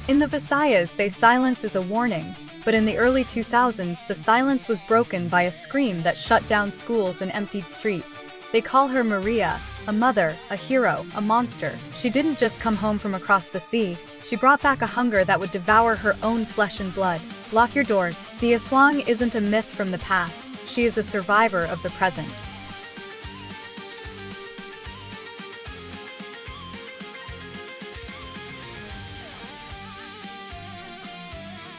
In the Visayas, silence is a warning, but in the early 2000s, the silence was broken by a scream that shut down schools and emptied streets. They call her Maria, a mother, a hero, a monster. She didn't just come home from across the sea, she brought back a hunger that would devour her own flesh and blood. Lock your doors. The Aswang isn't a myth from the past, she is a survivor of the present.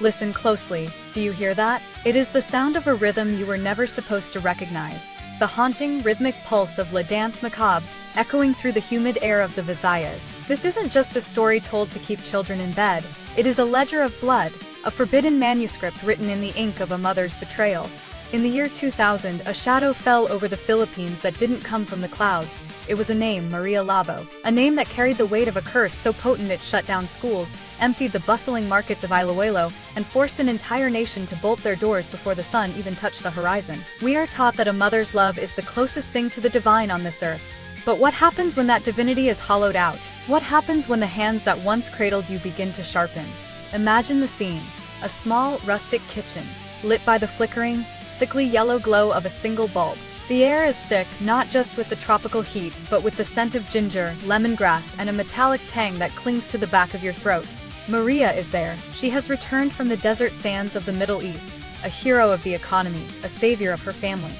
Listen closely, do you hear that? It is the sound of a rhythm you were never supposed to recognize. The haunting, rhythmic pulse of La Danse Macabre, echoing through the humid air of the Visayas. This isn't just a story told to keep children in bed, it is a ledger of blood, a forbidden manuscript written in the ink of a mother's betrayal. In the year 2000, a shadow fell over the Philippines that didn't come from the clouds. It was a name, Maria Labo, a name that carried the weight of a curse so potent it shut down schools, emptied the bustling markets of Iloilo, and forced an entire nation to bolt their doors before the sun even touched the horizon. We are taught that a mother's love is the closest thing to the divine on this earth. But what happens when that divinity is hollowed out? What happens when the hands that once cradled you begin to sharpen? Imagine the scene. A small, rustic kitchen, lit by the flickering, sickly yellow glow of a single bulb. The air is thick, not just with the tropical heat, but with the scent of ginger, lemongrass, and a metallic tang that clings to the back of your throat. Maria is there. She has returned from the desert sands of the Middle East, a hero of the economy, a savior of her family.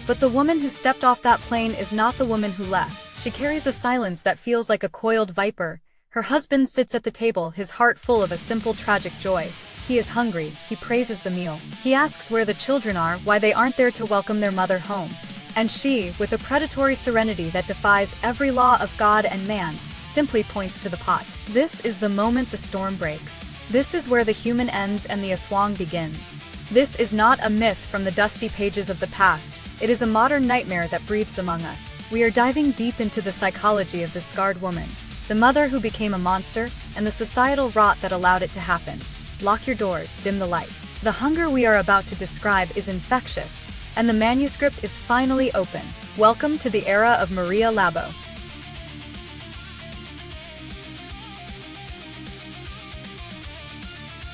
But the woman who stepped off that plane is not the woman who left. She carries a silence that feels like a coiled viper. Her husband sits at the table, his heart full of a simple tragic joy. He is hungry, he praises the meal. He asks where the children are, why they aren't there to welcome their mother home. And she, with a predatory serenity that defies every law of God and man, simply points to the pot. This is the moment the storm breaks. This is where the human ends and the Aswang begins. This is not a myth from the dusty pages of the past. It is a modern nightmare that breathes among us. We are diving deep into the psychology of the scarred woman, the mother who became a monster, and the societal rot that allowed it to happen. Lock your doors, dim the lights. The hunger we are about to describe is infectious, and the manuscript is finally open. Welcome to the era of Maria Labo.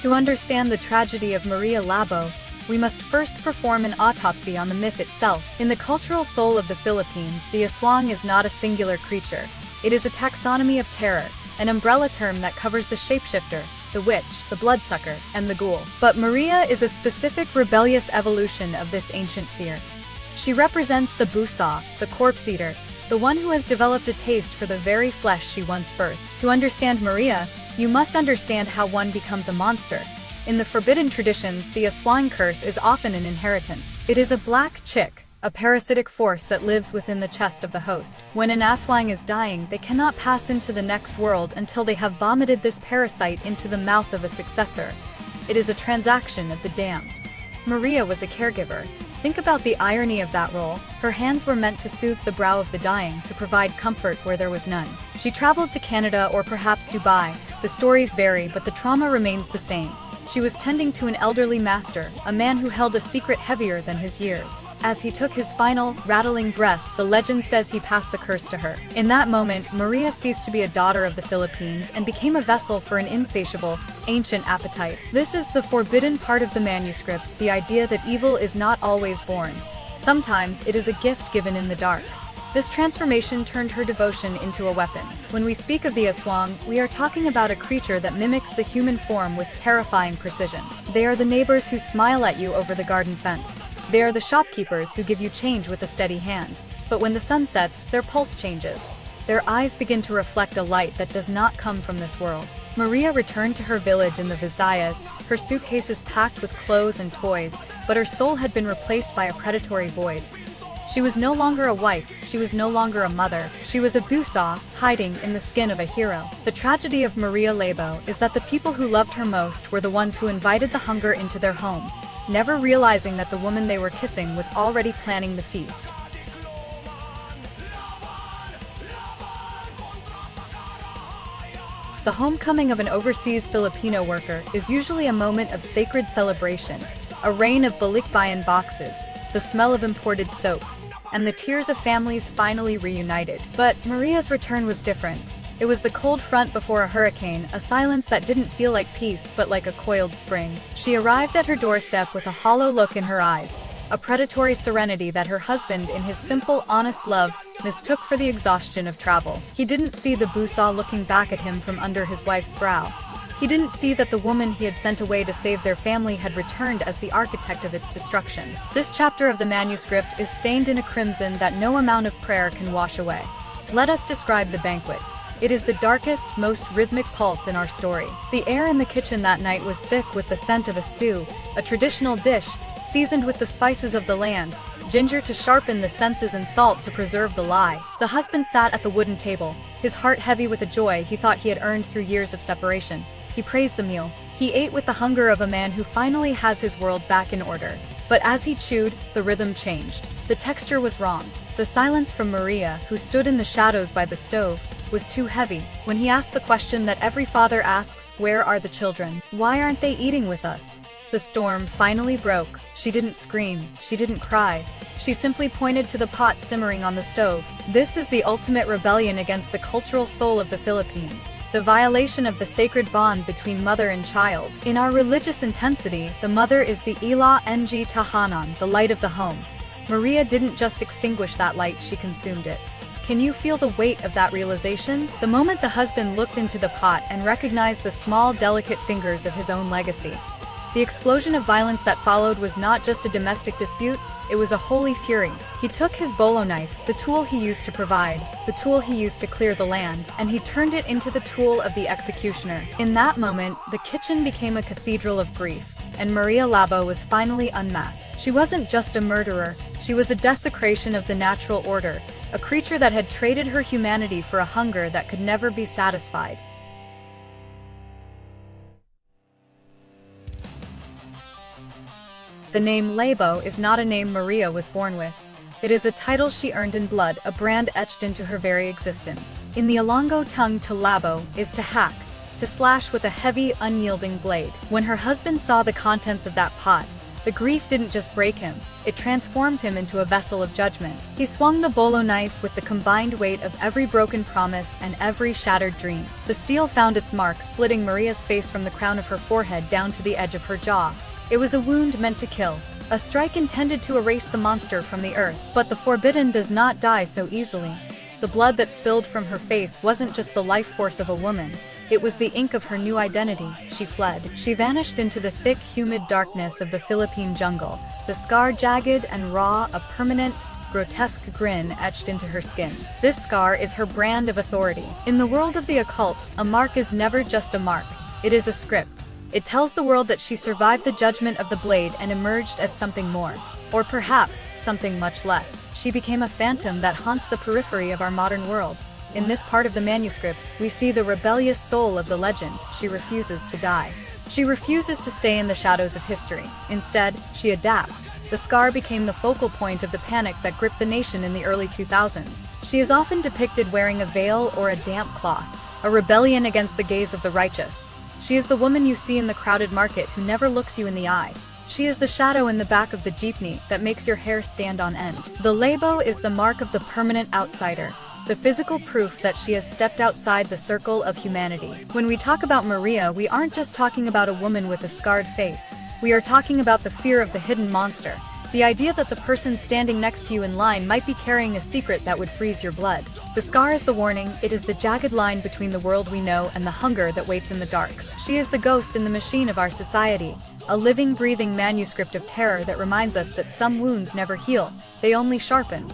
To understand the tragedy of Maria Labo, we must first perform an autopsy on the myth itself. In the cultural soul of the Philippines, the Aswang is not a singular creature. It is a taxonomy of terror, an umbrella term that covers the shapeshifter, the witch, the bloodsucker, and the ghoul. But Maria is a specific rebellious evolution of this ancient fear. She represents the busaw, the corpse eater, the one who has developed a taste for the very flesh she once birthed. To understand Maria, you must understand how one becomes a monster. In the forbidden traditions, the Aswang curse is often an inheritance. It is a black chick, a parasitic force that lives within the chest of the host. When an Aswang is dying, they cannot pass into the next world until they have vomited this parasite into the mouth of a successor. It is a transaction of the damned. Maria was a caregiver. Think about the irony of that role. Her hands were meant to soothe the brow of the dying, to provide comfort where there was none. She traveled to Canada or perhaps Dubai. The stories vary, but the trauma remains the same. She was tending to an elderly master, a man who held a secret heavier than his years. As he took his final, rattling breath, the legend says he passed the curse to her. In that moment, Maria ceased to be a daughter of the Philippines and became a vessel for an insatiable, ancient appetite. This is the forbidden part of the manuscript, the idea that evil is not always born. Sometimes it is a gift given in the dark. This transformation turned her devotion into a weapon. When we speak of the Aswang, we are talking about a creature that mimics the human form with terrifying precision. They are the neighbors who smile at you over the garden fence. They are the shopkeepers who give you change with a steady hand. But when the sun sets, their pulse changes. Their eyes begin to reflect a light that does not come from this world. Maria returned to her village in the Visayas, her suitcases packed with clothes and toys, but her soul had been replaced by a predatory void. She was no longer a wife, she was no longer a mother, she was a busaw, hiding in the skin of a hero. The tragedy of Maria Labo is that the people who loved her most were the ones who invited the hunger into their home, never realizing that the woman they were kissing was already planning the feast. The homecoming of an overseas Filipino worker is usually a moment of sacred celebration, a rain of balikbayan boxes, the smell of imported soaps, and the tears of families finally reunited. But Maria's return was different. It was the cold front before a hurricane, a silence that didn't feel like peace but like a coiled spring. She arrived at her doorstep with a hollow look in her eyes, a predatory serenity that her husband, in his simple, honest love, mistook for the exhaustion of travel. He didn't see the busaw looking back at him from under his wife's brow. He didn't see that the woman he had sent away to save their family had returned as the architect of its destruction. This chapter of the manuscript is stained in a crimson that no amount of prayer can wash away. Let us describe the banquet. It is the darkest, most rhythmic pulse in our story. The air in the kitchen that night was thick with the scent of a stew, a traditional dish, seasoned with the spices of the land, ginger to sharpen the senses and salt to preserve the lie. The husband sat at the wooden table, his heart heavy with a joy he thought he had earned through years of separation. He praised the meal. He ate with the hunger of a man who finally has his world back in order. But as he chewed, the rhythm changed. The texture was wrong. The silence from Maria, who stood in the shadows by the stove, was too heavy. When he asked the question that every father asks, "Where are the children? Why aren't they eating with us?" The storm finally broke. She didn't scream. She didn't cry. She simply pointed to the pot simmering on the stove. This is the ultimate rebellion against the cultural soul of the Philippines. The violation of the sacred bond between mother and child. In our religious intensity, the mother is the ilaw ng tahanan, the light of the home. Maria didn't just extinguish that light, she consumed it. Can you feel the weight of that realization? The moment the husband looked into the pot and recognized the small, delicate fingers of his own legacy. The explosion of violence that followed was not just a domestic dispute, it was a holy fury. He took his bolo knife, the tool he used to provide, the tool he used to clear the land, and he turned it into the tool of the executioner. In that moment, the kitchen became a cathedral of grief, and Maria Labo was finally unmasked. She wasn't just a murderer, she was a desecration of the natural order, a creature that had traded her humanity for a hunger that could never be satisfied. The name Labo is not a name Maria was born with. It is a title she earned in blood, a brand etched into her very existence. In the Ilonggo tongue, to labo is to hack, to slash with a heavy, unyielding blade. When her husband saw the contents of that pot, the grief didn't just break him, it transformed him into a vessel of judgment. He swung the bolo knife with the combined weight of every broken promise and every shattered dream. The steel found its mark, splitting Maria's face from the crown of her forehead down to the edge of her jaw. It was a wound meant to kill, a strike intended to erase the monster from the earth. But the forbidden does not die so easily. The blood that spilled from her face wasn't just the life force of a woman, it was the ink of her new identity. She fled. She vanished into the thick, humid darkness of the Philippine jungle, the scar jagged and raw, a permanent, grotesque grin etched into her skin. This scar is her brand of authority. In the world of the occult, a mark is never just a mark, it is a script. It tells the world that she survived the judgment of the blade and emerged as something more. Or perhaps, something much less. She became a phantom that haunts the periphery of our modern world. In this part of the manuscript, we see the rebellious soul of the legend. She refuses to die. She refuses to stay in the shadows of history. Instead, she adapts. The scar became the focal point of the panic that gripped the nation in the early 2000s. She is often depicted wearing a veil or a damp cloth, a rebellion against the gaze of the righteous. She is the woman you see in the crowded market who never looks you in the eye. She is the shadow in the back of the jeepney that makes your hair stand on end. The labo is the mark of the permanent outsider, the physical proof that she has stepped outside the circle of humanity. When we talk about Maria, we aren't just talking about a woman with a scarred face. We are talking about the fear of the hidden monster. The idea that the person standing next to you in line might be carrying a secret that would freeze your blood. The scar is the warning, it is the jagged line between the world we know and the hunger that waits in the dark. She is the ghost in the machine of our society, a living, breathing manuscript of terror that reminds us that some wounds never heal, they only sharpen.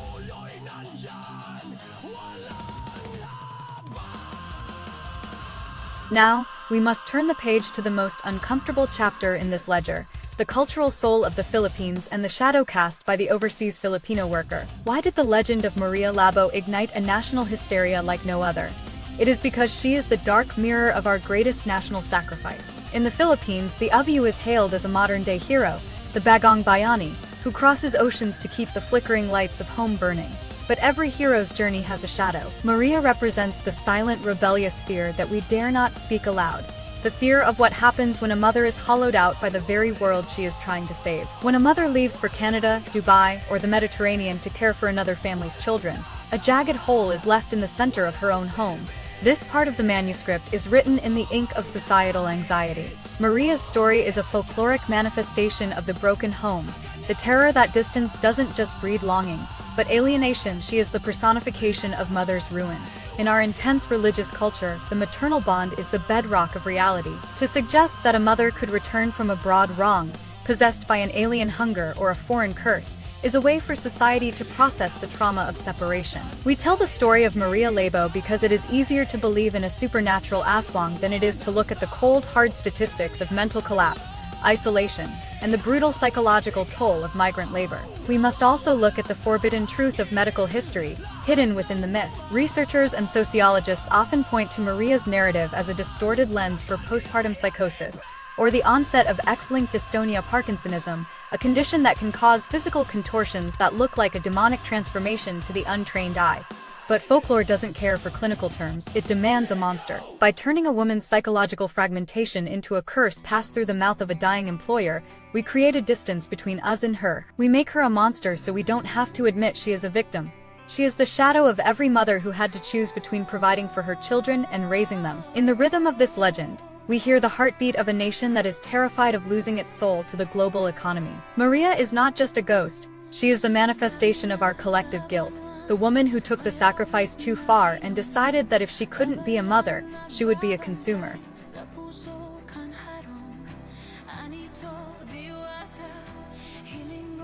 Now, we must turn the page to the most uncomfortable chapter in this ledger, the cultural soul of the Philippines and the shadow cast by the overseas Filipino worker. Why did the legend of Maria Labo ignite a national hysteria like no other? It is because she is the dark mirror of our greatest national sacrifice. In the Philippines, the Aviu is hailed as a modern-day hero, the Bagong Bayani, who crosses oceans to keep the flickering lights of home burning. But every hero's journey has a shadow. Maria represents the silent, rebellious fear that we dare not speak aloud. The fear of what happens when a mother is hollowed out by the very world she is trying to save. When a mother leaves for Canada, Dubai, or the Mediterranean to care for another family's children, a jagged hole is left in the center of her own home. This part of the manuscript is written in the ink of societal anxiety. Maria's story is a folkloric manifestation of the broken home, the terror that distance doesn't just breed longing, but alienation. She is the personification of mother's ruin. In our intense religious culture, the maternal bond is the bedrock of reality. To suggest that a mother could return from a broad wrong, possessed by an alien hunger or a foreign curse, is a way for society to process the trauma of separation. We tell the story of Maria Labo because it is easier to believe in a supernatural Aswang than it is to look at the cold, hard statistics of mental collapse, isolation, and the brutal psychological toll of migrant labor. We must also look at the forbidden truth of medical history, hidden within the myth. Researchers and sociologists often point to Maria's narrative as a distorted lens for postpartum psychosis, or the onset of X-linked dystonia Parkinsonism, a condition that can cause physical contortions that look like a demonic transformation to the untrained eye. But folklore doesn't care for clinical terms, it demands a monster. By turning a woman's psychological fragmentation into a curse passed through the mouth of a dying employer, we create a distance between us and her. We make her a monster so we don't have to admit she is a victim. She is the shadow of every mother who had to choose between providing for her children and raising them. In the rhythm of this legend, we hear the heartbeat of a nation that is terrified of losing its soul to the global economy. Maria is not just a ghost, she is the manifestation of our collective guilt. The woman who took the sacrifice too far and decided that if she couldn't be a mother, she would be a consumer.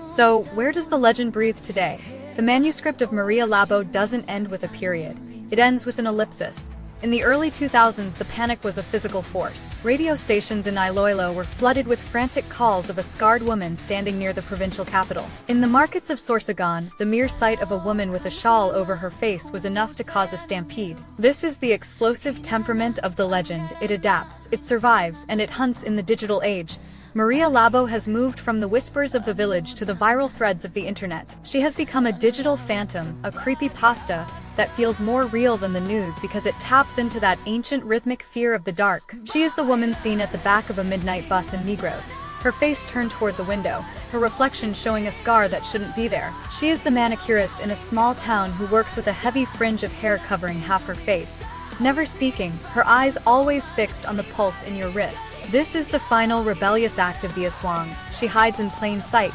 So, where does the legend breathe today? The manuscript of Maria Labo doesn't end with a period. It ends with an ellipsis. In the early 2000s, the panic was a physical force. Radio stations in Iloilo were flooded with frantic calls of a scarred woman standing near the provincial capital. In the markets of Sorsogon, the mere sight of a woman with a shawl over her face was enough to cause a stampede. This is the explosive temperament of the legend. It adapts, it survives, and it hunts in the digital age. Maria Labo has moved from the whispers of the village to the viral threads of the internet. She has become a digital phantom, a creepypasta that feels more real than the news because it taps into that ancient rhythmic fear of the dark. She is the woman seen at the back of a midnight bus in Negros, her face turned toward the window, her reflection showing a scar that shouldn't be there. She is the manicurist in a small town who works with a heavy fringe of hair covering half her face. Never speaking, her eyes always fixed on the pulse in your wrist. This is the final rebellious act of the Aswang. She hides in plain sight.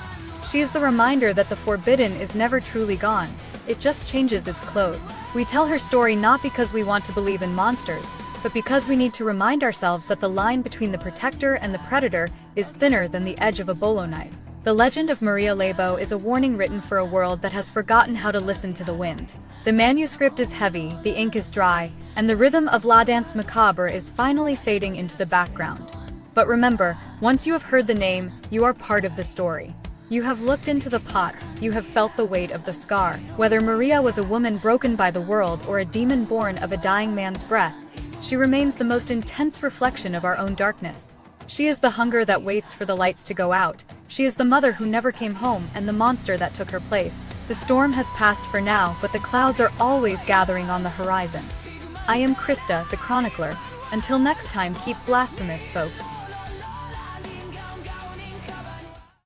She is the reminder that the forbidden is never truly gone. It just changes its clothes. We tell her story not because we want to believe in monsters, but because we need to remind ourselves that the line between the protector and the predator is thinner than the edge of a bolo knife. The legend of Maria Labo is a warning written for a world that has forgotten how to listen to the wind. The manuscript is heavy, the ink is dry, and the rhythm of La Danse Macabre is finally fading into the background. But remember, once you have heard the name, you are part of the story. You have looked into the pot, you have felt the weight of the scar. Whether Maria was a woman broken by the world or a demon born of a dying man's breath, she remains the most intense reflection of our own darkness. She is the hunger that waits for the lights to go out. She is the mother who never came home and the monster that took her place. The storm has passed for now, but the clouds are always gathering on the horizon. I am Krista the Chronicler. Until next time, keep blasphemous, folks.